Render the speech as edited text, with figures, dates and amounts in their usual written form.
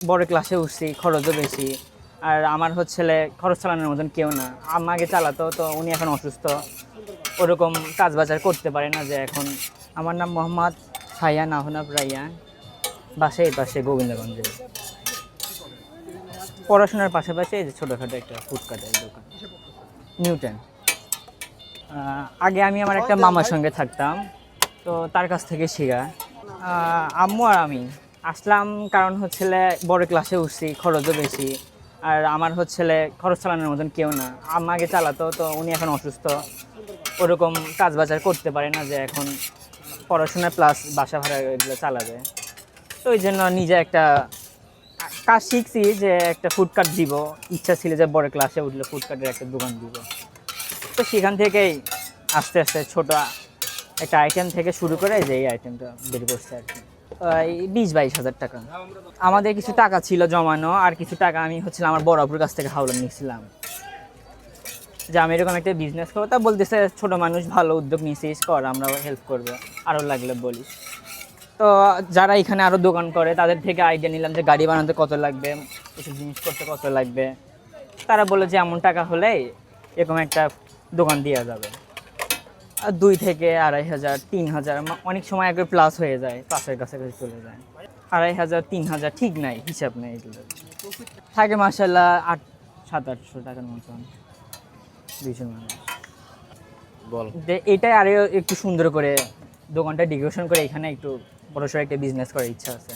বড় ক্লাসে উঠছি, খরচও বেশি। আর আমার হচ্ছেলে খরচ চালানোর মতন কেউ না। আম্মা আগে চালাতো, তো উনি এখন অসুস্থ, ওরকম কাজ বাজার করতে পারে না। যে এখন আমার নাম মোহাম্মদ সাইয়ান আহনাব রাইয়ান, বাসা এই পাশে গোবিন্দগঞ্জে। পড়াশোনার পাশাপাশি এই যে ছোটোখাটো একটা ফুটপাতের দোকান, নিউটন। আগে আমি আমার একটা মামার সঙ্গে থাকতাম, তো তার কাছ থেকে শেখা। আম্মু আর আমি আসলাম কারণ হচ্ছেলে বড় ক্লাসে উঠছি, খরচও বেশি। আর আমার হচ্ছেলে খরচ চালানোর মতন কেউ না। আম্মা আগে চালাতো, তো উনি এখন অসুস্থ, ওরকম কাজ বাজার করতে পারে না। যে এখন পড়াশোনা প্লাস বাসা ভাড়া এগুলো চালাবে। তো ওই জন্য নিজে একটা কাজ শিখছি, যে একটা ফুডকার্ট দিব। ইচ্ছা ছিল যে বড় ক্লাসে উঠলে ফুডকার্টের একটা দোকান দিব। তো সেখান থেকেই আস্তে আস্তে ছোট একটা আইটেম থেকে শুরু করে যে এই আইটেমটা বের করছে আর কি। 20-22 হাজার টাকা। আমাদের কিছু টাকা ছিল জমানো, আর কিছু টাকা আমি আমার বড় আপুর কাছ থেকে হাওলাত নিয়েছিলাম, যে আমি এরকম একটা বিজনেস করবো। তা বলতেছে ছোট মানুষ, ভালো উদ্যোগ নিয়েছিস, কর, আমরাও হেল্প করবো, আরও লাগলে বলিস। তো যারা এখানে আরও দোকান করে তাদের থেকে আইডিয়া নিলাম যে গাড়ি বানাতে কত লাগবে, এসব জিনিস করতে কত লাগবে। তারা বলে যে এমন টাকা হলেই এরকম একটা দোকান দেওয়া যাবে। আর 2 থেকে 2,500, 3,000, অনেক সময় একবার প্লাস হয়ে যায়, পাশের কাছাকাছি চলে যায়। 2,500, 3,000 ঠিক নাই, হিসাব নেই এগুলো। থাকে মাসাল্লাহ 700-800 টাকার মতন 200 মানুষ। বল। এটাই আরও একটু সুন্দর করে দোকানটা ডেকোরেশন করে এখানে একটু বড়সড় একটা বিজনেস করার ইচ্ছা আছে।